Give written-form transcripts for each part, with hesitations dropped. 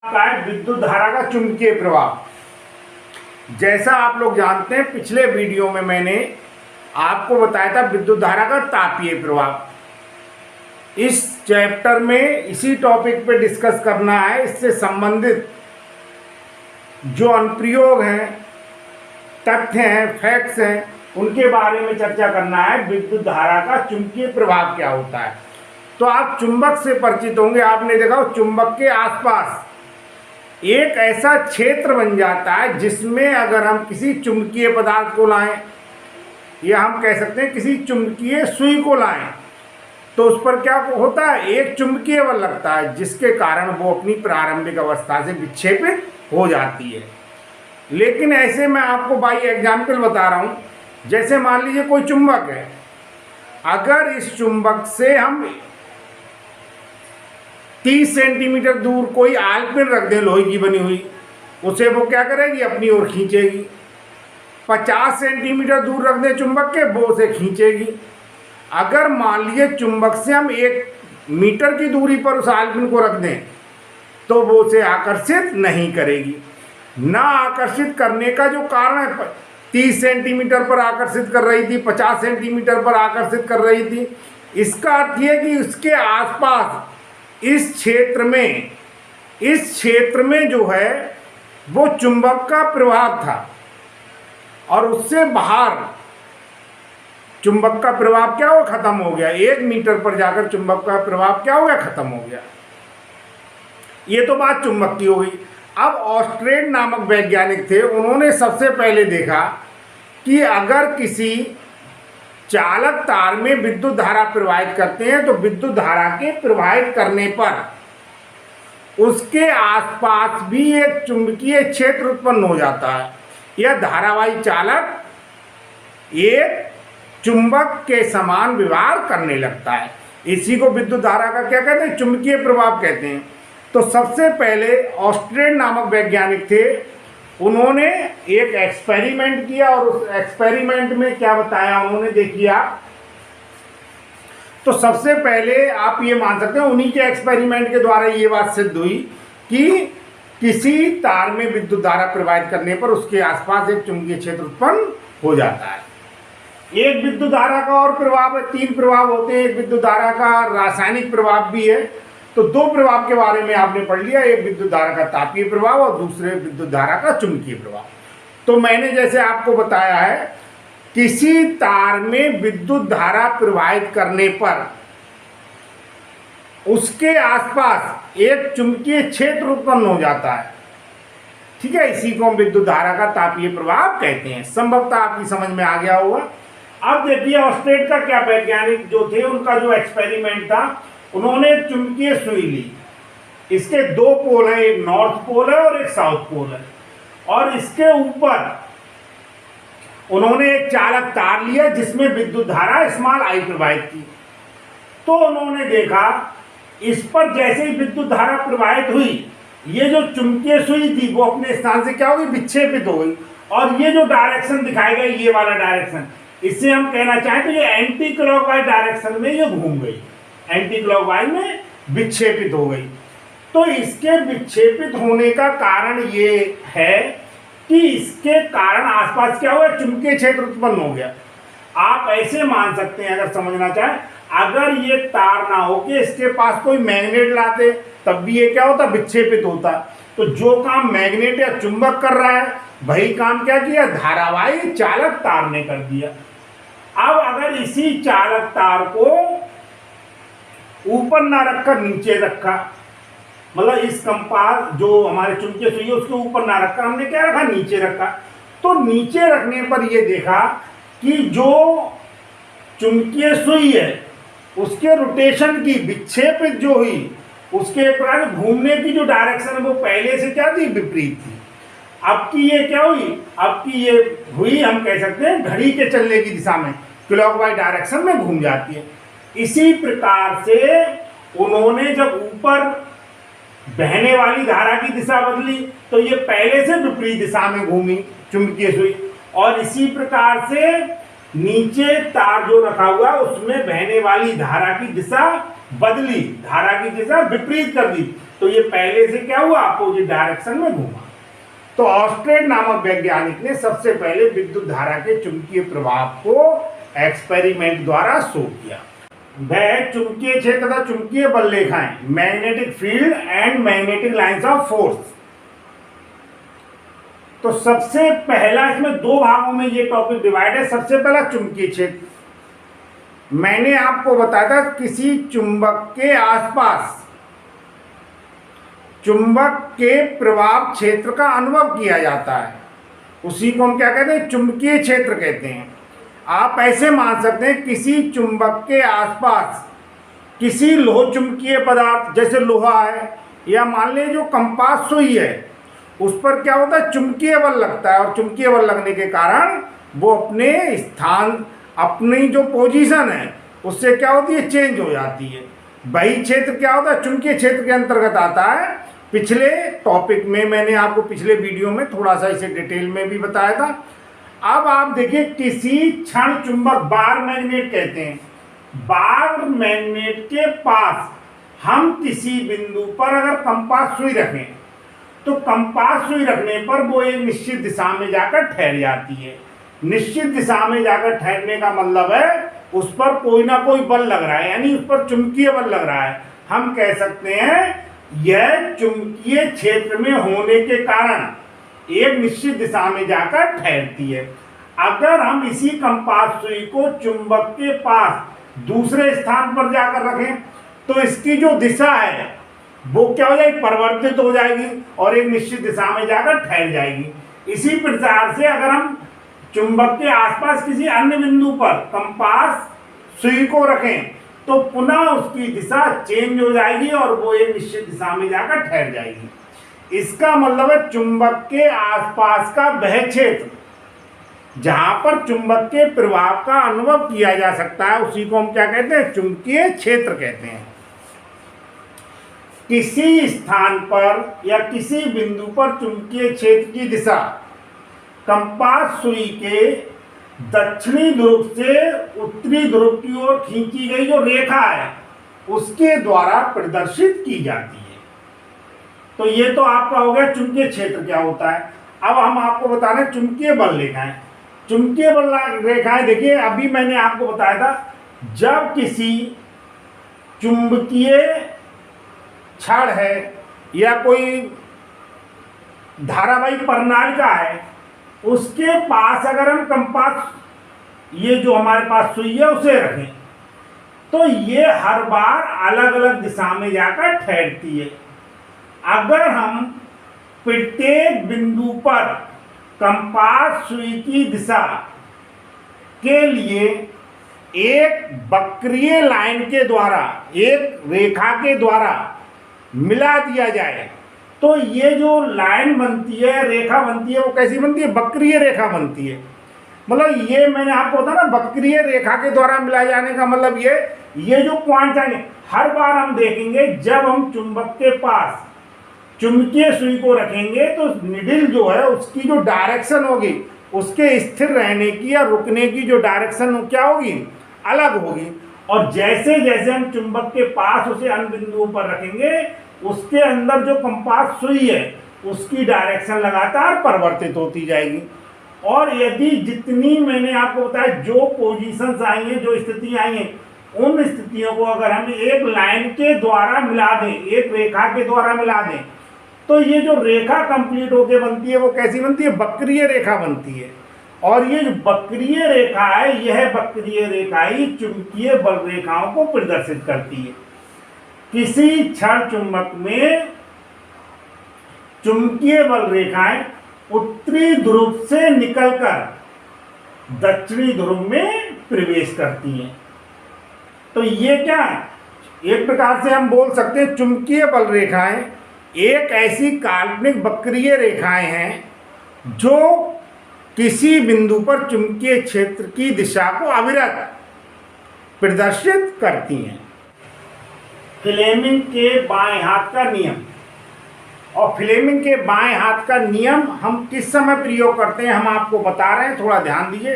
का है विद्युत धारा का चुंबकीय प्रवाह। जैसा आप लोग जानते हैं, पिछले वीडियो में मैंने आपको बताया था विद्युत धारा का तापीय प्रवाह। इस चैप्टर में इसी टॉपिक पे डिस्कस करना है। इससे संबंधित जो अनुप्रयोग हैं, तथ्य हैं, फैक्ट्स हैं, उनके बारे में चर्चा करना है। विद्युत धारा का चुंबकीय प्रभाव क्या होता है। तो आप चुंबक से परिचित होंगे। आपने देखा चुंबक के आसपास एक ऐसा क्षेत्र बन जाता है जिसमें अगर हम किसी चुंबकीय पदार्थ को लाएं, या हम कह सकते हैं किसी चुंबकीय सुई को लाएं, तो उस पर क्या होता है, एक चुंबकीय बल लगता है, जिसके कारण वो अपनी प्रारंभिक अवस्था से विक्षेपित हो जाती है। लेकिन ऐसे मैं आपको बाई एग्जाम्पल बता रहा हूँ। जैसे मान लीजिए कोई चुंबक है, अगर इस चुंबक से हम 30 सेंटीमीटर दूर कोई आलपिन रख दें लोहे की बनी हुई, उसे वो क्या करेगी, अपनी ओर खींचेगी। 50 सेंटीमीटर दूर रख दें चुंबक के, वो उसे खींचेगी। अगर मान लीजिए चुंबक से हम 1 मीटर की दूरी पर उस आलपिन को रख दें, तो वो उसे आकर्षित नहीं करेगी। ना आकर्षित करने का जो कारण है, 30 सेंटीमीटर पर आकर्षित कर रही थी, 50 सेंटीमीटर पर आकर्षित कर रही थी, इसका अर्थ यह कि उसके आसपास इस क्षेत्र में जो है वो चुंबक का प्रभाव था, और उससे बाहर चुंबक का प्रभाव क्या हुआ, खत्म हो गया। 1 मीटर पर जाकर चुंबक का प्रभाव क्या हो गया, खत्म हो गया। ये तो बात चुंबक की हो गई। अब ऑस्ट्रेड नामक वैज्ञानिक थे, उन्होंने सबसे पहले देखा कि अगर किसी चालक तार में विद्युत धारा प्रवाहित करते हैं, तो विद्युत धारा के प्रवाहित करने पर उसके आसपास भी एक चुंबकीय क्षेत्र उत्पन्न हो जाता है। यह धारावाही चालक एक चुंबक के समान व्यवहार करने लगता है। इसी को विद्युत धारा का क्या कहते हैं, चुंबकीय प्रभाव कहते हैं। तो सबसे पहले ऑस्ट्रेड नामक वैज्ञानिक थे, उन्होंने एक एक्सपेरिमेंट किया, और उस एक्सपेरिमेंट में क्या बताया उन्होंने, देखिए आप। तो सबसे पहले आप ये मान सकते हैं उन्हीं के एक्सपेरिमेंट के द्वारा ये बात सिद्ध हुई कि किसी तार में विद्युत धारा प्रवाहित करने पर उसके आसपास एक चुंबकीय क्षेत्र उत्पन्न हो जाता है। एक विद्युत धारा का और प्रभाव है, 3 प्रभाव होते हैं। एक विद्युत धारा का रासायनिक प्रभाव भी है। तो 2 प्रभाव के बारे में आपने पढ़ लिया, एक विद्युत धारा का तापीय प्रभाव और दूसरे विद्युत धारा का चुंबकीय प्रभाव। तो मैंने जैसे आपको बताया है, किसी तार में विद्युत धारा प्रवाहित करने पर उसके आसपास एक चुंबकीय क्षेत्र उत्पन्न हो जाता है। ठीक है, इसी को हम विद्युत धारा का तापीय प्रभाव कहते हैं। संभवतः आपकी समझ में आ गया होगा। अब देखिए ऑस्ट्रेड का क्या वैज्ञानिक जो थे, उनका जो एक्सपेरिमेंट था, उन्होंने एक चुंबकीय सुई ली। इसके 2 पोल हैं, एक नॉर्थ पोल है और एक साउथ पोल है, और इसके ऊपर उन्होंने एक चालक तार लिया जिसमें विद्युत धारा स्मॉल आई प्रवाहित की। तो उन्होंने देखा इस पर जैसे ही विद्युत धारा प्रवाहित हुई, ये जो चुंबकीय सुई थी वो अपने स्थान से क्या हो गई, विक्षेपित हो गई। और ये जो डायरेक्शन दिखाई गई, ये वाला डायरेक्शन, इससे हम कहना चाहें तो ये एंटी क्लॉकवाइज डायरेक्शन में ये घूम गई, एंटी क्लॉकवाइज में विक्षेपित हो गई। तो इसके विक्षेपित होने का कारण ये है कि इसके कारण आसपास क्या हुआ, चुंबकीय क्षेत्र उत्पन्न हो गया। आप ऐसे मान सकते हैं, अगर समझना चाहें, अगर ये तार ना हो कि इसके पास कोई मैग्नेट लाते, तब भी ये क्या होता, विक्षेपित होता। तो जो काम मैग्नेट या चुंबक कर रहा है, वही काम क्या किया, धारावाही चालक तार ने कर दिया। अब अगर इसी चालक तार को ऊपर ना रखकर नीचे रखा, मतलब इस कंपास जो हमारे चुंबकीय सुई है उसके ऊपर ना रखकर हमने क्या रखा, नीचे रखा। तो नीचे रखने पर ये देखा कि जो चुंबकीय सुई है उसके रोटेशन की विक्षेपित जो हुई, उसके प्रकार घूमने की जो डायरेक्शन है वो पहले से क्या थी, विपरीत थी। अब की ये क्या हुई, अब की ये हुई, हम कह सकते हैं घड़ी के चलने की दिशा में, क्लॉकवाइज डायरेक्शन में घूम जाती है। इसी प्रकार से उन्होंने जब ऊपर बहने वाली धारा की दिशा बदली, तो ये पहले से विपरीत दिशा में घूमी चुंबकीय सुई, और इसी प्रकार से नीचे तार जो रखा हुआ उसमें बहने वाली धारा की दिशा बदली, धारा की दिशा विपरीत कर दी, तो ये पहले से क्या हुआ, अपोजिट डायरेक्शन में घूमा। तो ऑस्ट्रेड नामक वैज्ञानिक ने सबसे पहले विद्युत धारा के चुंबकीय प्रभाव को एक्सपेरिमेंट द्वारा शो किया। वह चुंबकीय क्षेत्र तथा चुंबकीय बल रेखाएं, magnetic field and magnetic lines of force. तो सबसे पहला, इसमें दो भागों में ये टॉपिक डिवाइड है। सबसे पहला चुंबकीय क्षेत्र। मैंने आपको बताया था किसी चुंबक के आसपास चुंबक के प्रभाव क्षेत्र का अनुभव किया जाता है, उसी को हम क्या कहते हैं, चुंबकीय क्षेत्र कहते हैं। आप ऐसे मान सकते हैं किसी चुंबक के आसपास किसी लोह चुंबकीय पदार्थ जैसे लोहा है, या मान लीजिए जो कंपास सुई है, उस पर क्या होता है, चुंबकीय बल लगता है, और चुंबकीय बल लगने के कारण वो अपने स्थान, अपनी जो पोजीशन है उससे क्या होती है, चेंज हो जाती है। वही क्षेत्र क्या होता है, चुंबकीय क्षेत्र के अंतर्गत आता है। पिछले टॉपिक में मैंने आपको पिछले वीडियो में थोड़ा सा इसे डिटेल में भी बताया था। अब आप देखिए, किसी क्षण चुंबक, बार मैग्नेट कहते हैं, बार मैग्नेट के पास हम किसी बिंदु पर अगर कंपास सुई रखें, तो कंपास सुई रखने पर वो एक निश्चित दिशा में जाकर ठहर जाती है। निश्चित दिशा में जाकर ठहरने का मतलब है उस पर कोई ना कोई बल लग रहा है, यानी उस पर चुंबकीय बल लग रहा है। हम कह सकते हैं यह चुंबकीय क्षेत्र में होने के कारण एक निश्चित दिशा में जाकर ठहरती है। अगर हम इसी कंपास सुई को चुंबक के पास दूसरे स्थान पर जाकर रखें, तो इसकी जो दिशा है वो क्या हो जाएगी, परिवर्तित हो जाएगी और एक निश्चित दिशा में जाकर ठहर जाएगी। इसी प्रकार से अगर हम चुंबक के आसपास किसी अन्य बिंदु पर कंपास सुई को रखें, तो पुनः उसकी दिशा चेंज हो जाएगी और वो एक निश्चित दिशा में जाकर ठहर जाएगी। इसका मतलब है चुंबक के आसपास का वह क्षेत्र जहां पर चुंबक के प्रभाव का अनुभव किया जा सकता है, उसी को हम क्या कहते हैं, चुंबकीय क्षेत्र कहते हैं। किसी स्थान पर या किसी बिंदु पर चुंबकीय क्षेत्र की दिशा कंपास सुई के दक्षिणी ध्रुव से उत्तरी ध्रुव की ओर खींची गई जो रेखा है उसके द्वारा प्रदर्शित की जाती है। तो ये तो आपका हो गया चुंबकीय क्षेत्र क्या होता है। अब हम आपको बता रहे हैं चुंबकीय बल रेखाएं। चुंबकीय बल रेखाएं देखिए, अभी मैंने आपको बताया था, जब किसी चुंबकीय छड़ है या कोई धारावाही प्रणालिका है, उसके पास अगर हम कंपास, ये जो हमारे पास सुई है, उसे रखें, तो ये हर बार अलग अलग दिशा में जाकर ठहरती है। अगर हम प्रत्येक बिंदु पर कंपास सुई की दिशा के लिए एक वक्रीय लाइन के द्वारा, एक रेखा के द्वारा मिला दिया जाए, तो ये जो लाइन बनती है, रेखा बनती है, वो कैसी बनती है, वक्रीय रेखा बनती है। मतलब ये मैंने आपको बताया ना, वक्रीय रेखा के द्वारा मिलाए जाने का मतलब ये जो पॉइंट आएंगे, हर बार हम देखेंगे जब हम चुंबक के पास चुंबकीय सुई को रखेंगे, तो निडिल जो है उसकी जो डायरेक्शन होगी, उसके स्थिर रहने की या रुकने की जो डायरेक्शन क्या होगी, अलग होगी। और जैसे जैसे हम चुंबक के पास उसे अन्य बिंदुओं पर रखेंगे, उसके अंदर जो कंपास सुई है उसकी डायरेक्शन लगातार परिवर्तित होती जाएगी। और यदि जितनी मैंने आपको बताया जो पोजीशंस आएंगे, जो स्थिति आएंगे, उन स्थितियों को अगर हम एक लाइन के द्वारा मिला दें, एक रेखा के द्वारा मिला दें, तो ये जो रेखा कंप्लीट होके बनती है वो कैसी बनती है, वक्रीय रेखा बनती है। और ये जो वक्रीय रेखा है, यह वक्रीय रेखा ही चुंबकीय बल रेखाओं को प्रदर्शित करती है। किसी क्षण चुंबक में चुंबकीय बल रेखाएं उत्तरी ध्रुव से निकलकर दक्षिणी ध्रुव में प्रवेश करती हैं। तो ये क्या है, एक प्रकार से हम बोल सकते हैं चुंबकीय बल रेखाएं एक ऐसी काल्पनिक वक्रीय रेखाएं हैं जो किसी बिंदु पर चुंबकीय क्षेत्र की दिशा को अविरत प्रदर्शित करती हैं। फ्लेमिंग के बाएं हाथ का नियम। और फ्लेमिंग के बाएं हाथ का नियम हम किस समय प्रयोग करते हैं, हम आपको बता रहे हैं, थोड़ा ध्यान दीजिए।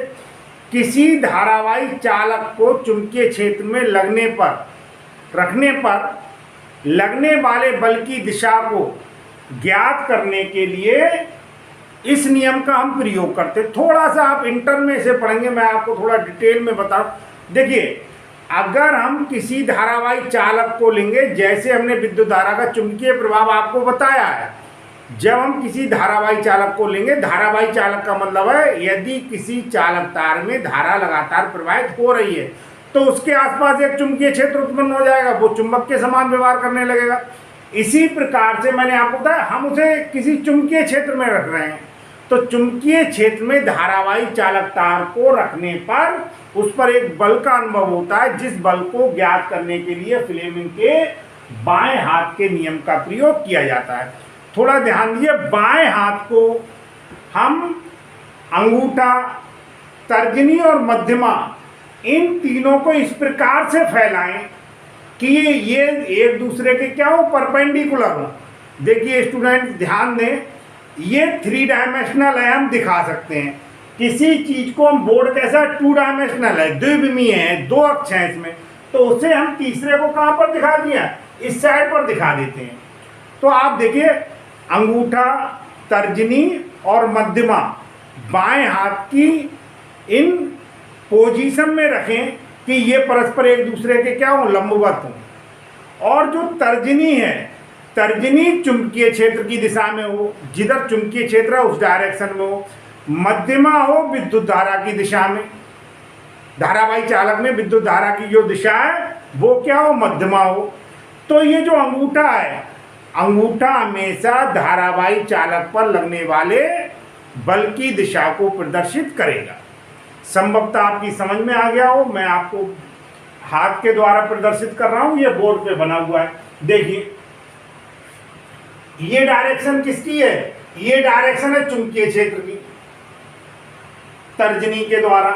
किसी धारावाही चालक को चुंबकीय क्षेत्र में लगने पर रखने पर लगने वाले बल की दिशा को ज्ञात करने के लिए इस नियम का हम प्रयोग करते हैं। थोड़ा सा आप इंटर में इसे पढ़ेंगे, मैं आपको थोड़ा डिटेल में बताऊं। देखिए, अगर हम किसी धारावाही चालक को लेंगे, जैसे हमने विद्युत धारा का चुंबकीय प्रभाव आपको बताया है, जब हम किसी धारावाही चालक को लेंगे, धारावाही चालक का मतलब है यदि किसी चालक तार में धारा लगातार प्रवाहित हो रही है तो उसके आसपास एक चुंबकीय क्षेत्र उत्पन्न हो जाएगा, वो चुंबक के समान व्यवहार करने लगेगा। इसी प्रकार से मैंने आपको बताया, हम उसे किसी चुंबकीय क्षेत्र में रख रहे हैं, तो चुंबकीय क्षेत्र में धारावाही चालक तार को रखने पर उस पर एक बल का अनुभव होता है, जिस बल को ज्ञात करने के लिए फ्लेमिंग के बाएं हाथ के नियम का प्रयोग किया जाता है। थोड़ा ध्यान दीजिए, बाएं हाथ को हम अंगूठा, तर्जनी और मध्यमा, इन तीनों को इस प्रकार से फैलाएं कि ये एक दूसरे के क्या हो, परपेंडिकुलर हो। देखिए स्टूडेंट ध्यान दें, ये 3 डायमेंशनल है, हम दिखा सकते हैं। किसी चीज को हम बोर्ड कैसा 2 डायमेंशनल है, द्विविमीय है, 2 अक्ष हैं इसमें, तो उसे हम तीसरे को कहाँ पर दिखा दिया, इस साइड पर दिखा देते हैं। तो आप देखिए, अंगूठा, तर्जनी और मध्यमा बाएं हाथ की इन पोजीशन में रखें कि ये परस्पर एक दूसरे के क्या हो, लंबवत हो। और जो तर्जनी है, तर्जनी चुंबकीय क्षेत्र की दिशा में हो, जिधर चुंबकीय क्षेत्र है उस डायरेक्शन में हो। मध्यमा हो विद्युत धारा की दिशा में, धारावाही चालक में विद्युत धारा की जो दिशा है वो क्या हो, मध्यमा हो। तो ये जो अंगूठा है, अंगूठा हमेशा धारावाही चालक पर लगने वाले बल की दिशा को प्रदर्शित करेगा। संभवतः आपकी समझ में आ गया हो, मैं आपको हाथ के द्वारा प्रदर्शित कर रहा हूं, ये बोर्ड पे बना हुआ है। देखिए, ये डायरेक्शन किसकी है, ये डायरेक्शन है चुंबकीय क्षेत्र की, तर्जनी के द्वारा।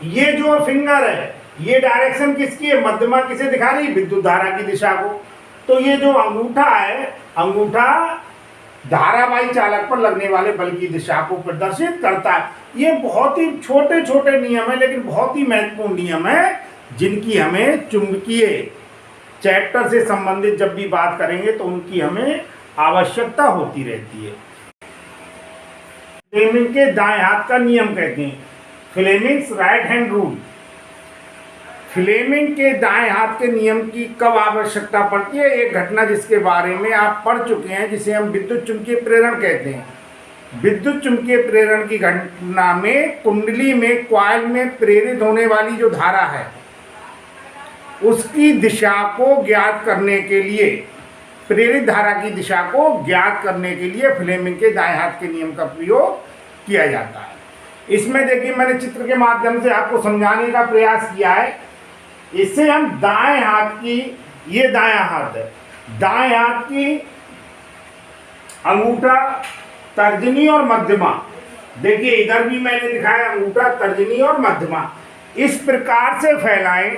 ये जो फिंगर है, ये डायरेक्शन किसकी है, मध्यमा किसे दिखा रही, विद्युत धारा की दिशा को। तो ये जो अंगूठा है, अंगूठा धारावाही चालक पर लगने वाले बल की दिशा को प्रदर्शित करता है। ये बहुत ही छोटे छोटे नियम है, लेकिन बहुत ही महत्वपूर्ण नियम है, जिनकी हमें चुंबकीय चैप्टर से संबंधित जब भी बात करेंगे तो उनकी हमें आवश्यकता होती रहती है। फ्लेमिंग के दाएं हाथ का नियम कहते हैं, Fleming's right hand rule. Fleming के दाएं हाथ के नियम की कब आवश्यकता पड़ती है, एक घटना जिसके बारे में आप पढ़ चुके हैं, जिसे हम विद्युत चुंबकीय प्रेरण कहते हैं। विद्युत चुंबकीय प्रेरण की घटना में कुंडली में कॉइल में प्रेरित होने वाली जो धारा है उसकी दिशा को ज्ञात करने के लिए, प्रेरित धारा की दिशा को ज्ञात करने के लिए फ्लेमिंग के दाएं हाथ के नियम का प्रयोग किया जाता है। इसमें देखिए, मैंने चित्र के माध्यम से आपको समझाने का प्रयास किया है। इससे हम दाएं हाथ की, ये दायां हाथ है, दाएं हाथ की अंगूठा, तर्जनी और मध्यमा, देखिए इधर भी मैंने दिखाया अंगूठा, तर्जनी और मध्यमा, इस प्रकार से फैलाएं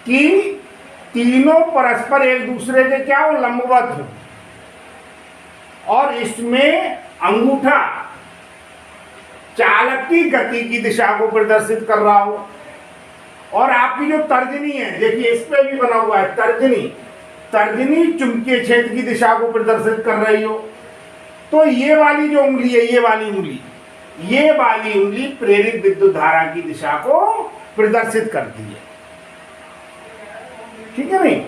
कि तीनों परस्पर एक दूसरे के क्या हो, लंबवत हो। और इसमें अंगूठा चालक की गति की दिशा को प्रदर्शित कर रहा हो, और आपकी जो तर्जनी है, देखिए इस पे भी बना हुआ है तर्जनी, तर्जनी चुंबकीय क्षेत्र की दिशा को प्रदर्शित कर रही हो। तो ये वाली जो उंगली है, ये वाली उंगली प्रेरित विद्युत धारा की दिशा को प्रदर्शित करती है, ठीक है नहीं।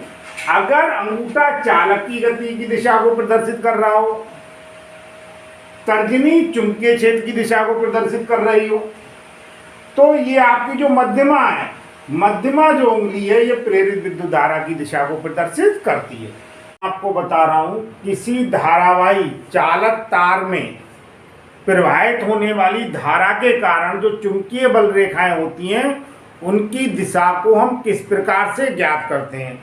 अगर अंगूठा चालक की गति की दिशा को प्रदर्शित कर रहा हो, तर्जनी चुंबकीय क्षेत्र की दिशा को प्रदर्शित कर रही हो, तो ये आपकी जो मध्यमा है, मध्यमा जो उंगली है, ये प्रेरित विद्युत धारा की दिशा को प्रदर्शित करती है। आपको बता रहा हूं, किसी धारावाही चालक तार में प्रवाहित होने वाली धारा के कारण जो चुंबकीय बल रेखाएं होती हैं, उनकी दिशा को हम किस प्रकार से ज्ञात करते हैं।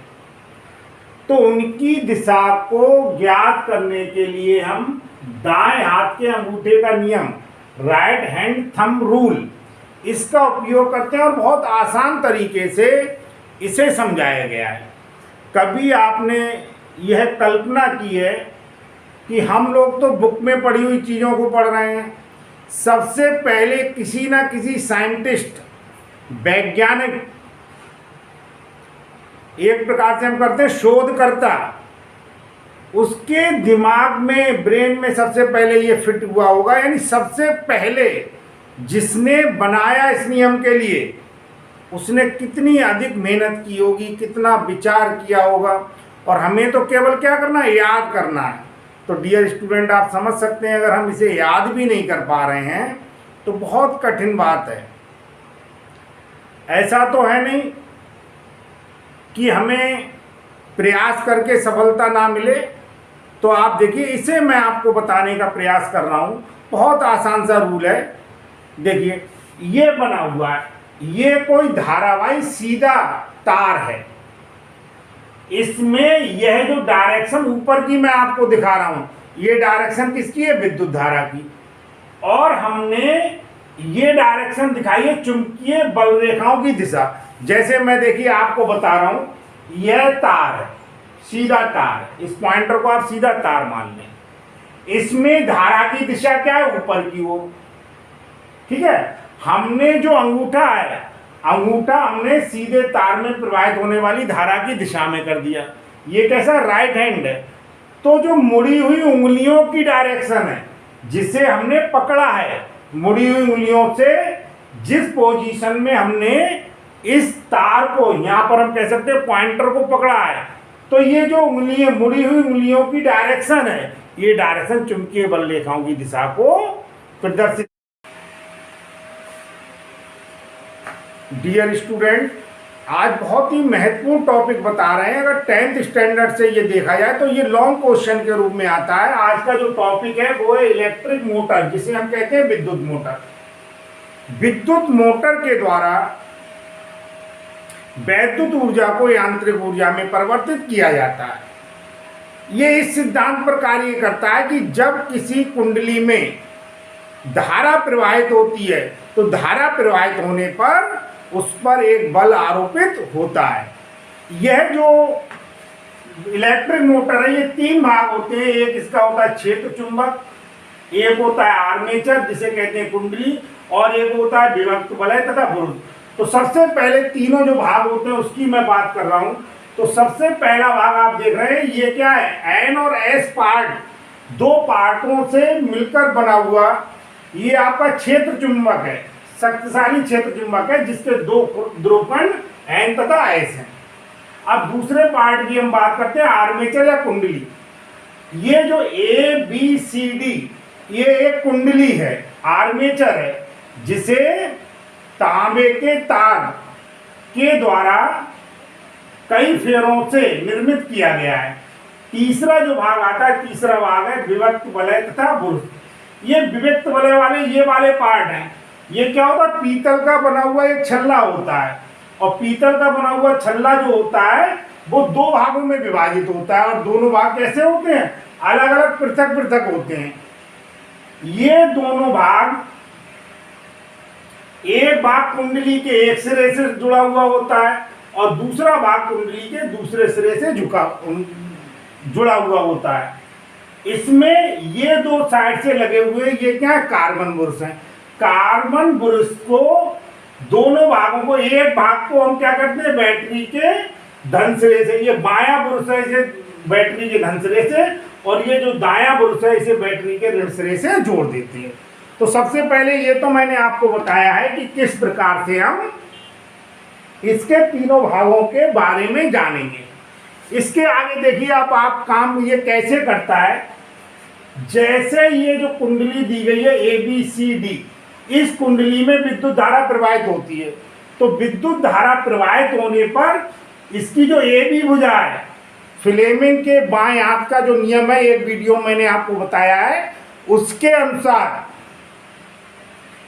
तो उनकी दिशा को ज्ञात करने के लिए हम दाएं हाथ के अंगूठे का नियम, राइट हैंड थंब रूल, इसका उपयोग करते हैं, और बहुत आसान तरीके से इसे समझाया गया है। कभी आपने यह कल्पना की है कि हम लोग तो बुक में पढ़ी हुई चीज़ों को पढ़ रहे हैं, सबसे पहले किसी ना किसी साइंटिस्ट, वैज्ञानिक एक प्रकार से हम करते हैं शोधकर्ता, उसके दिमाग में, ब्रेन में सबसे पहले ये फिट हुआ होगा, यानी सबसे पहले जिसने बनाया इस नियम के लिए उसने कितनी अधिक मेहनत की होगी, कितना विचार किया होगा, और हमें तो केवल क्या करना है, याद करना है। तो डियर स्टूडेंट, आप समझ सकते हैं अगर हम इसे याद भी नहीं कर पा रहे हैं तो बहुत कठिन बात है। ऐसा तो है नहीं कि हमें प्रयास करके सफलता ना मिले। तो आप देखिए, इसे मैं आपको बताने का प्रयास कर रहा हूँ। बहुत आसान सा रूल है। देखिए, ये बना हुआ है, ये कोई धारावाही सीधा तार है। इसमें यह जो डायरेक्शन ऊपर की मैं आपको दिखा रहा हूँ, ये डायरेक्शन किसकी है, विद्युत धारा की। और हमने ये डायरेक्शन दिखाई है चुंबकीय बल रेखाओं की दिशा। जैसे मैं देखिए आपको बता रहा हूँ, यह तार है, सीधा तार है, इस पॉइंटर को आप सीधा तार मान लें। इसमें धारा की दिशा क्या है, ऊपर की ओर। ठीक है, हमने जो अंगूठा है, अंगूठा हमने सीधे तार में प्रवाहित होने वाली धारा की दिशा में कर दिया। ये कैसा, राइट हैंड है। तो जो मुड़ी हुई उंगलियों की डायरेक्शन है, जिसे हमने पकड़ा है, मुड़ी हुई उंगलियों से जिस पोजीशन में हमने इस तार को, यहां पर हम कह सकते हैं पॉइंटर को पकड़ा है, तो ये जो उंगलियां, मुड़ी हुई उंगलियों की डायरेक्शन है, ये डायरेक्शन चुंबकीय बल रेखाओं की दिशा को प्रदर्शित। डियर स्टूडेंट, आज बहुत ही महत्वपूर्ण टॉपिक बता रहे हैं। अगर 10th स्टैंडर्ड से ये देखा जाए तो ये लॉन्ग क्वेश्चन के रूप में आता है। आज का जो टॉपिक है वो है इलेक्ट्रिक मोटर, जिसे हम कहते हैं विद्युत मोटर। विद्युत मोटर के द्वारा वैद्युत ऊर्जा को यांत्रिक ऊर्जा में परिवर्तित किया जाता है। ये इस सिद्धांत पर कार्य करता है कि जब किसी कुंडली में धारा प्रवाहित होती है तो धारा प्रवाहित होने पर उस पर एक बल आरोपित होता है। यह जो इलेक्ट्रिक मोटर है, ये 3 भाग होते हैं। एक इसका होता है क्षेत्र चुंबक, एक होता है आर्मेचर जिसे कहते हैं कुंडली, और एक होता है विभक्त वलय तथा बुरुज। तो सबसे पहले तीनों जो भाग होते हैं उसकी मैं बात कर रहा हूं। तो सबसे पहला भाग आप देख रहे हैं, ये क्या है, एन और एस पार्ट, 2 पार्टों से मिलकर बना हुआ ये आपका क्षेत्र चुंबक है, शक्तिशाली क्षेत्र चुंबक है, जिसके 2 ध्रुवखंड एन तथा एस हैं। अब दूसरे पार्ट की हम बात करते हैं, आर्मेचर या कुंडली। ये जो ए बी सी डी, ये एक कुंडली है, आर्मेचर है, जिसे तांबे के तार के द्वारा कई फेरों से निर्मित किया गया है। तीसरा जो भाग आता है, तीसरा भाग है विभक्त वलय तथा बुरुज। ये विभक्त वलय वाले ये वाले पार्ट हैं। ये क्या होता है, पीतल का बना हुआ एक छल्ला होता है, और पीतल का बना हुआ छल्ला जो होता है वो 2 भागों में विभाजित होता है, और दोनों भाग कैसे होते हैं, अलग अलग पृथक पृथक होते हैं। ये दोनों भाग, एक भाग कुंडली के एक सिरे से जुड़ा हुआ होता है और दूसरा भाग कुंडली के दूसरे सिरे से जुड़ा हुआ होता है। इसमें ये 2 साइड से लगे हुए ये क्या है, कार्बन बुरुश हैं। कार्बन बुरुश को, दोनों भागों को, एक भाग को हम क्या करते हैं, बैटरी के धन सिरे से, ये बायां बुरुश है, इसे बैटरी के धन सिरे से, और ये जो दायां बुरुश है इसे बैटरी के ऋण सिरे से जोड़ देते हैं। तो सबसे पहले ये तो मैंने आपको बताया है कि किस प्रकार से हम इसके तीनों भागों के बारे में जानेंगे। इसके आगे देखिए आप काम ये कैसे करता है। जैसे ये जो कुंडली दी गई है ए बी सी डी, इस कुंडली में विद्युत धारा प्रवाहित होती है। तो विद्युत धारा प्रवाहित होने पर इसकी जो ए बी भुजा है, फ्लेमिंग के बाएं हाथ का जो नियम है, एक वीडियो मैंने आपको बताया है, उसके अनुसार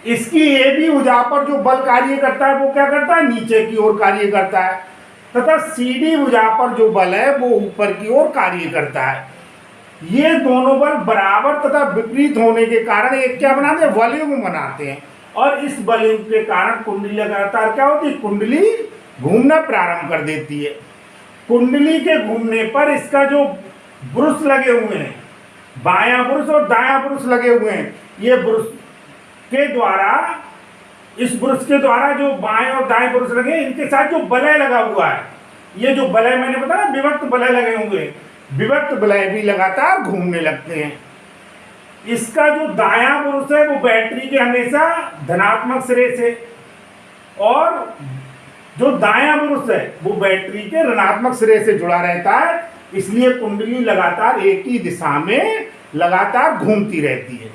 इसकी ए बी भुजा पर जो बल कार्य करता है वो क्या करता है, नीचे की ओर कार्य करता है, तथा सी डी भुजा पर जो बल है वो ऊपर की ओर कार्य करता है। ये दोनों बल बराबर तथा विपरीत होने के कारण एक क्या बनाते हैं, वलयुग बनाते हैं, और इस वलयुग के कारण कुंडली लगातार क्या होती है, कुंडली घूमना प्रारंभ कर देती है। कुंडली के घूमने पर इसका जो ब्रुश लगे हुए हैं, बायां ब्रुश और दायां ब्रुश लगे हुए हैं, ये ब्रुश के द्वारा, इस ब्रुश के द्वारा जो बाएं और दाएं ब्रुश लगे, इनके साथ जो वलय लगा हुआ है, ये जो वलय मैंने बताया विभक्त वलय लगे होंगे, विभक्त वलय भी लगातार घूमने लगते हैं। इसका जो दायां पुरुष है वो बैटरी के हमेशा धनात्मक सिरे से, और जो दायां पुरुष है वो बैटरी के ऋणात्मक सिरे से जुड़ा रहता है, इसलिए कुंडली लगातार एक ही दिशा में लगातार घूमती रहती है।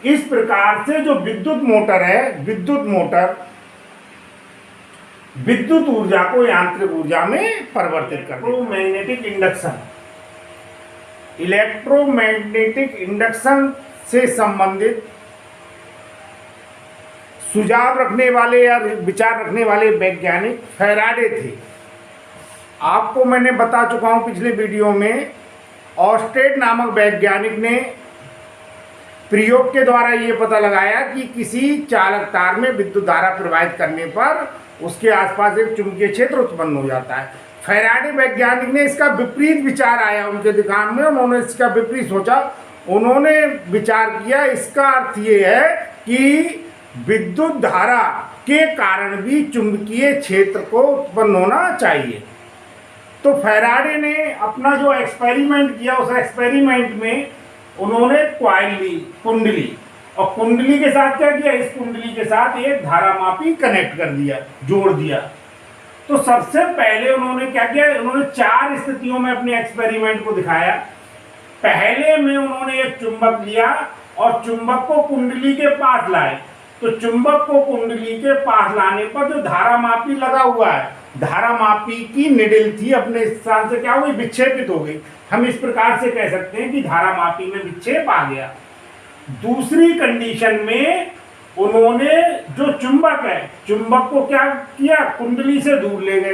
इस प्रकार से जो विद्युत मोटर है, विद्युत मोटर विद्युत ऊर्जा को यांत्रिक ऊर्जा में परिवर्तित करती है। इलेक्ट्रोमैग्नेटिक इंडक्शन, इलेक्ट्रोमैग्नेटिक इंडक्शन से संबंधित सुझाव रखने वाले या विचार रखने वाले वैज्ञानिक फैराडे थे। आपको मैंने बता चुका हूं पिछले वीडियो में, ऑस्टेड नामक वैज्ञानिक ने प्रयोग के द्वारा ये पता लगाया कि किसी चालक तार में विद्युत धारा प्रवाहित करने पर उसके आसपास एक चुंबकीय क्षेत्र उत्पन्न हो जाता है। फैराडे वैज्ञानिक ने इसका विपरीत विचार आया उनके दिमाग में, उन्होंने इसका विपरीत सोचा। उन्होंने विचार किया, इसका अर्थ ये है कि विद्युत धारा के कारण भी चुंबकीय क्षेत्र को उत्पन्न होना चाहिए। तो फैराडे ने अपना जो एक्सपेरिमेंट किया, उस एक्सपेरिमेंट में उन्होंने कॉइल ली, कुंडली, और कुंडली के साथ क्या किया, इस कुंडली के साथ एक धारामापी कनेक्ट कर दिया, जोड़ दिया। तो सबसे पहले उन्होंने क्या किया, उन्होंने 4 स्थितियों में अपने एक्सपेरिमेंट को दिखाया। पहले में उन्होंने एक चुंबक लिया और चुंबक को कुंडली के पास लाए। तो चुंबक को कुंडली के पास लाने पर जो धारामापी लगा हुआ है, धारामापी की निडिल थी अपने स्थान से क्या हुई, विक्षेपित हो गई। हम इस प्रकार से कह सकते हैं कि धारामापी में विक्षेप आ गया। दूसरी कंडीशन में उन्होंने जो चुंबक है, चुंबक को क्या किया, कुंडली से दूर ले गए।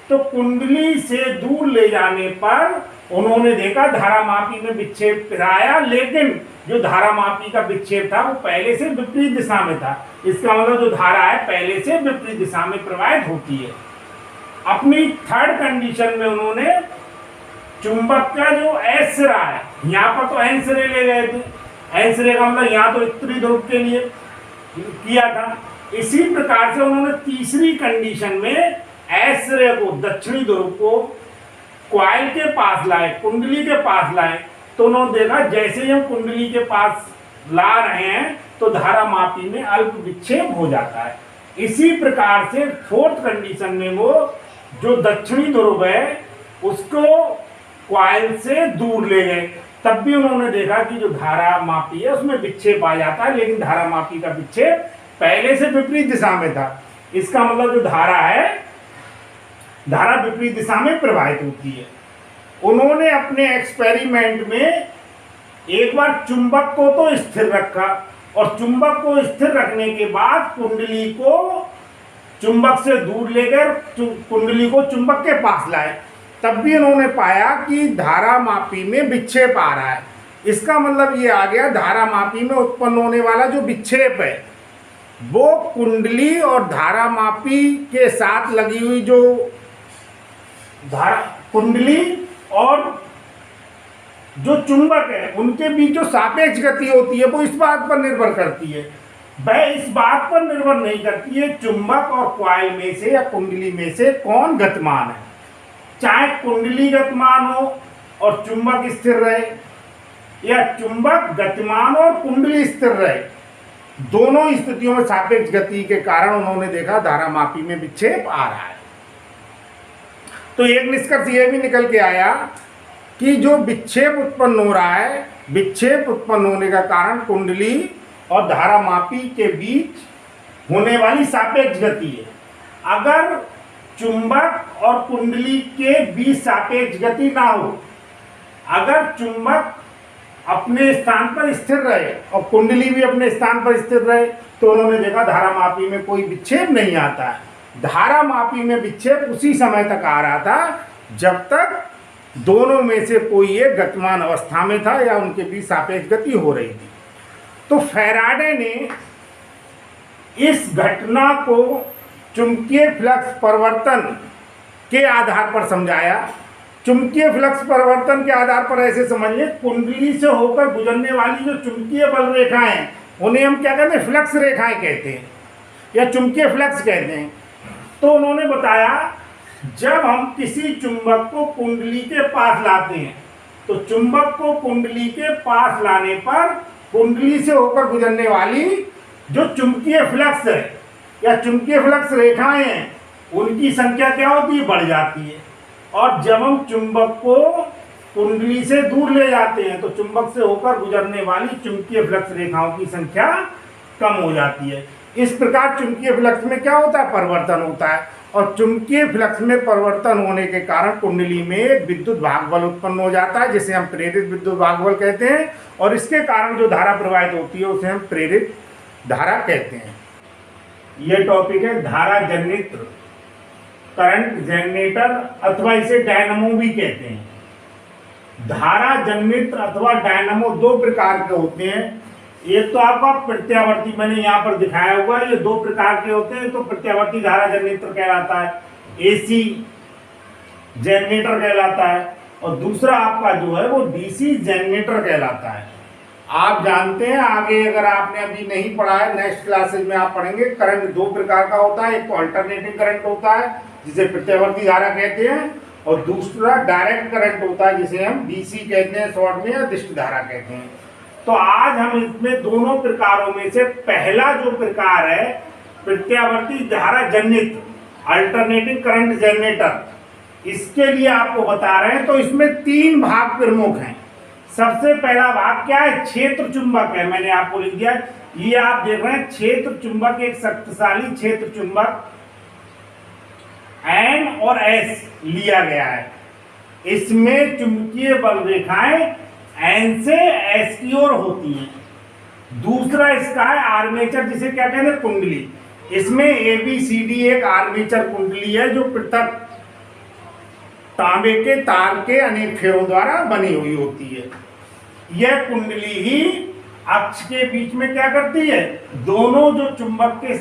तो कुंडली से दूर ले जाने पर उन्होंने देखा धारामापी में विक्षेप आया, लेकिन जो धारामापी का विक्षेप था वो पहले से विपरीत दिशा में था। इसका मतलब जो धारा है पहले से विपरीत दिशा में प्रवाहित होती है। अपनी थर्ड कंडीशन में उन्होंने चुंबक का जो एस सिरा है, यहाँ पर तो एन सिरे ले गए थे, एन सिरे का मतलब यहाँ तो उत्तरी ध्रुव के लिए किया था। इसी प्रकार से उन्होंने तीसरी कंडीशन में एस सिरे को, दक्षिणी ध्रुव को कॉइल के पास लाए, कुंडली के पास लाए। तो उन्होंने देखा जैसे ही हम कुंडली के पास ला रहे हैं तो धारामापी में अल्प विक्षेप हो जाता है। इसी प्रकार से फोर्थ कंडीशन में वो जो दक्षिणी ध्रुव है उसको कॉइल से दूर ले गए, तब भी उन्होंने देखा कि जो धारामापी है उसमें विक्षेप आ जाता है, लेकिन धारामापी का विक्षेप पहले से विपरीत दिशा में था। इसका मतलब जो धारा है, धारा विपरीत दिशा में प्रवाहित होती है। उन्होंने अपने एक्सपेरिमेंट में एक बार चुंबक को तो स्थिर रखा, और चुंबक को स्थिर रखने के बाद कुंडली को चुंबक से दूर लेकर कुंडली को चुंबक के पास लाए, तब भी उन्होंने पाया कि धारामापी में विक्षेप आ रहा है। इसका मतलब ये आ गया, धारामापी में उत्पन्न होने वाला जो विक्षेप है वो कुंडली और धारामापी के साथ लगी हुई जो कुंडली और जो चुंबक है उनके बीच जो सापेक्ष गति होती है वो इस बात पर निर्भर करती है। वह इस बात पर निर्भर नहीं करती है चुंबक और कॉइल में से या कुंडली में से कौन गतिमान है। चाहे कुंडली गतिमान हो और चुंबक स्थिर रहे, या चुंबक गतिमान और कुंडली स्थिर रहे, दोनों स्थितियों में सापेक्ष गति के कारण उन्होंने देखा धारामापी में विक्षेप आ रहा है। तो एक निष्कर्ष यह भी निकल के आया कि जो विक्षेप उत्पन्न हो रहा है, विक्षेप उत्पन्न होने का कारण कुंडली और धारामापी के बीच होने वाली सापेक्ष गति है। अगर चुंबक और कुंडली के बीच सापेक्ष गति ना हो, अगर चुंबक अपने स्थान पर स्थिर रहे और कुंडली भी अपने स्थान पर स्थिर रहे, तो उन्होंने देखा धारामापी में कोई विक्षेप नहीं आता है। धारामापी में विक्षेप उसी समय तक आ रहा था जब तक दोनों में से कोई एक गतिमान अवस्था में था या उनके बीच सापेक्ष गति हो रही थी। तो फैराडे ने इस घटना को चुंबकीय फ्लक्स परिवर्तन के आधार पर समझाया। चुंबकीय फ्लक्स परिवर्तन के आधार पर ऐसे समझिए, कुंडली से होकर गुजरने वाली जो चुंबकीय बल रेखाएं, उन्हें हम क्या कहते हैं, फ्लक्स रेखाएं कहते हैं या चुंबकीय फ्लक्स कहते हैं। तो उन्होंने बताया जब हम किसी चुंबक को कुंडली के पास लाते हैं तो चुंबक को कुंडली के पास लाने पर कुंडली से होकर गुजरने वाली जो चुंबकीय फ्लक्स है या चुंबकीय फ्लक्स रेखाएं हैं उनकी संख्या क्या होती है, बढ़ जाती है। और जब हम चुंबक को कुंडली से दूर ले जाते हैं तो चुंबक से होकर गुजरने वाली चुंबकीय फ्लक्स रेखाओं की संख्या कम हो जाती है। इस प्रकार चुंबकीय फ्लक्स में क्या होता है, परिवर्तन होता है। और चुंबकीय फ्लक्स में परिवर्तन होने के कारण कुंडली में एक विद्युत भागबल उत्पन्न हो जाता है जिसे हम प्रेरित विद्युत भागबल कहते हैं। और इसके कारण जो धारा प्रवाहित होती है उसे हम प्रेरित धारा कहते हैं। यह टॉपिक है धारा जनित्र, करंट जनरेटर अथवा इसे डायनामो भी कहते हैं। धारा जनित्र अथवा डायनामो दो प्रकार के होते हैं। एक तो आपका प्रत्यावर्ती, मैंने यहाँ पर दिखाया हुआ है, ये दो प्रकार के होते हैं। तो प्रत्यावर्ती धारा जनरेटर कहलाता है, एसी जनरेटर कहलाता है, और दूसरा आपका जो है वो डीसी जनरेटर कहलाता है। आप जानते हैं, आगे अगर आपने अभी नहीं पढ़ा है नेक्स्ट क्लासेज में आप पढ़ेंगे। करंट दो प्रकार का होता है, एक तो अल्टरनेटिंग करंट होता है जिसे प्रत्यावर्ती धारा कहते हैं, और दूसरा डायरेक्ट करंट होता है जिसे हम डीसी कहते हैं शॉर्ट में, या दृष्टि धारा कहते हैं। तो आज हम इसमें दोनों प्रकारों में से पहला जो प्रकार है प्रत्यावर्ती धारा जनित्र, अल्टरनेटिंग करंट जनरेटर, इसके लिए आपको बता रहे हैं। तो इसमें तीन भाग प्रमुख हैं। सबसे पहला भाग क्या है, क्षेत्र चुंबक है। मैंने आपको लिख दिया, ये आप देख रहे हैं क्षेत्र चुंबक, एक शक्तिशाली क्षेत्र चुंबक N और S लिया गया है। इसमें चुंबकीय बल रेखाएं N से S की ओर होती हैं। दूसरा इसका है आर्मेचर, जिसे क्या कहते हैं, कुंडली। इसमें ABCD एक आर्मेचर कुंडली है जो पृथक तांबे के तार के अनेक फेरों द्वारा बनी हुई होती है। यह कुंडली ही अक्ष के बीच में क्या करती है, दोनों जो चुंबक के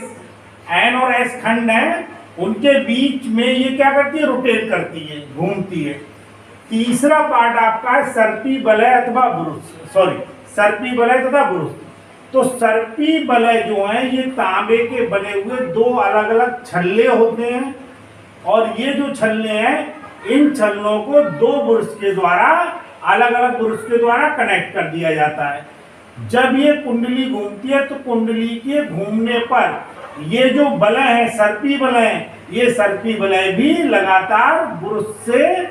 N और S खंड हैं उनके बीच में ये क्या करती है, रोटेट करती है, घूमती है। तीसरा पार्ट आपका है सर्पी वलय अथवा ब्रुश, सर्पी वलय तथा ब्रुश। तो सर्पी वलय जो है ये तांबे के बने हुए दो अलग अलग छल्ले होते हैं, और ये जो छल्ले हैं इन छल्लों को दो ब्रुश के द्वारा, अलग अलग ब्रुश के द्वारा कनेक्ट कर दिया जाता है। जब ये कुंडली घूमती है तो कुंडली के घूमने पर ये जो वलय है, सर्पी वलय, ये सर्पी वलय भी लगातार ब्रुश से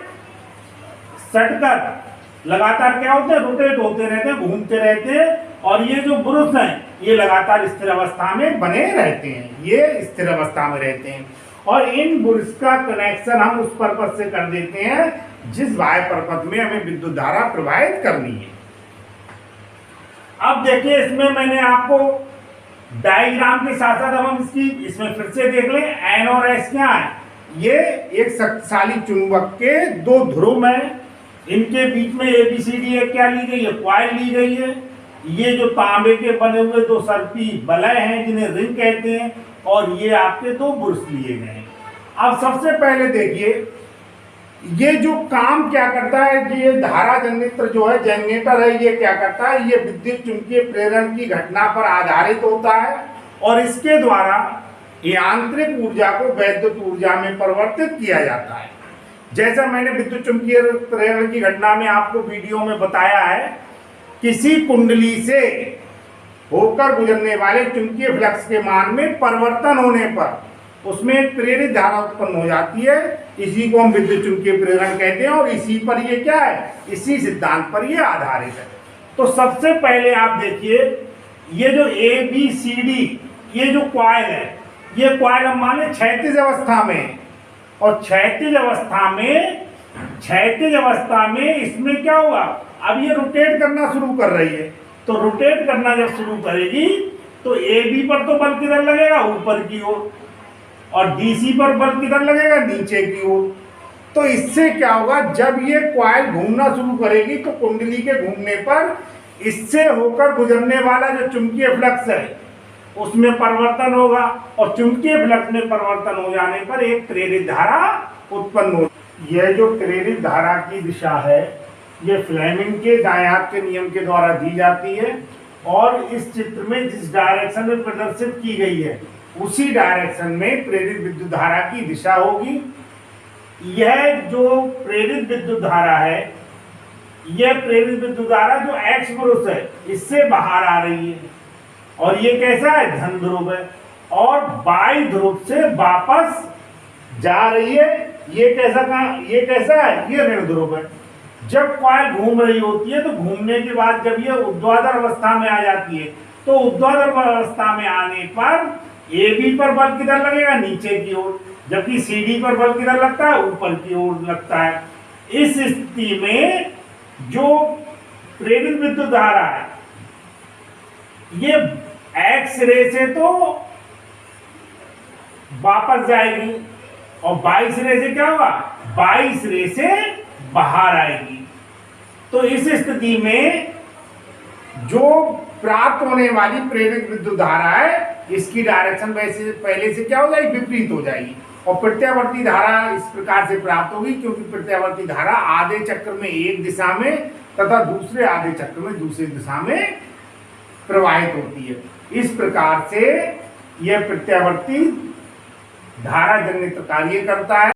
सटकर लगातार क्या होते हैं, रोटेट होते रहते हैं, घूमते रहते हैं। और ये जो ब्रुश हैं ये लगातार स्थिर अवस्था में बने रहते हैं, ये स्थिर अवस्था में रहते हैं। और इन ब्रुश का कनेक्शन हम उस परपथ से कर देते हैं जिस बाह्य परपथ में हमें विद्युत धारा प्रवाहित करनी है। अब देखिए, इसमें मैंने आपको डायग्राम के साथ साथ हम इसमें फिर से देख लें। N और S क्या है, ये एक शक्तिशाली चुंबक के दो ध्रुव हैं। इनके बीच में ABCD एक क्या ली गई है, क्वाइल ली गई है। ये जो तांबे के बने हुए दो सर्पी वलय हैं जिन्हें रिंग कहते हैं, और ये आपके दो ब्रुश लिए गए हैं। अब सबसे पहले देखिए, ये जो काम क्या करता है कि ये धारा जनित्र जो है, जनरेटर है, ये क्या करता है, ये विद्युत चुंबकीय प्रेरण की घटना पर आधारित होता है, और इसके द्वारा यांत्रिक ऊर्जा को वैद्युत ऊर्जा में परिवर्तित किया जाता है। जैसा मैंने विद्युत चुंबकीय प्रेरण की घटना में आपको वीडियो में बताया है, किसी कुंडली से होकर गुजरने वाले चुंबकीय फ्लक्स के मान में परिवर्तन होने पर उसमें एक प्रेरित धारा उत्पन्न हो जाती है। इसी को हम विद्युत चुंबकीय प्रेरण कहते हैं, और इसी पर ये क्या है, इसी सिद्धांत पर ये आधारित है। तो सबसे पहले आप देखिए, ये जो ABCD, ये जो क्वाइल है, ये क्वाइल हम माने क्षैतिज अवस्था में, और क्षैतिज अवस्था में इसमें क्या हुआ, अब ये रोटेट करना शुरू कर रही है। तो रोटेट करना जब शुरू करेगी तो AB पर तो बल किधर लगेगा, ऊपर की ओर, और DC पर बल किधर लगेगा, नीचे की ओर। तो इससे क्या होगा, जब ये क्वाइल घूमना शुरू करेगी तो कुंडली के घूमने पर इससे होकर गुजरने वाला जो चुंबकीय फ्लक्स है उसमें परिवर्तन होगा, और चुंबकीय फ्लक्स में परिवर्तन हो जाने पर एक प्रेरित धारा उत्पन्न होगी। यह जो प्रेरित धारा की दिशा है ये फ्लेमिंग के दायां के नियम के द्वारा दी जाती है, और इस चित्र में जिस डायरेक्शन में प्रदर्शित की गई है उसी डायरेक्शन में प्रेरित विद्युत धारा की दिशा होगी। यह जो प्रेरित विद्युत धारा है, यह प्रेरित विद्युत धारा जो एक्स पुरुष है इससे बाहर आ रही है, और ये कैसा है, धन ध्रुव है, और बाई ध्रुव से वापस जा रही है। ये कैसा है, ये ऋण ध्रुव है। जब कॉइल घूम रही होती है तो घूमने के बाद जब ये ऊर्ध्वाधर अवस्था में आ जाती है, तो ऊर्ध्वाधर अवस्था में आने पर AB पर बल किधर लगेगा, नीचे की ओर, जबकि CD पर बल किधर लगता है, ऊपर की ओर लगता है। इस स्थिति में जो प्रेरित विद्युत धारा है ये एक्स रे से तो वापस जाएगी, और 22 रे से क्या होगा, 22 रे से बाहर आएगी। तो इस स्थिति में जो प्राप्त होने वाली प्रेरित विद्युत धारा है इसकी डायरेक्शन वैसे पहले से क्या हो जाएगी, विपरीत हो जाएगी, और प्रत्यावर्ती धारा इस प्रकार से प्राप्त होगी, क्योंकि प्रत्यावर्ती धारा आधे चक्र में एक दिशा में तथा दूसरे आधे चक्र में दूसरी दिशा में प्रवाहित होती है। इस प्रकार से यह प्रत्यावर्ती धारा जनित कार्य करता है।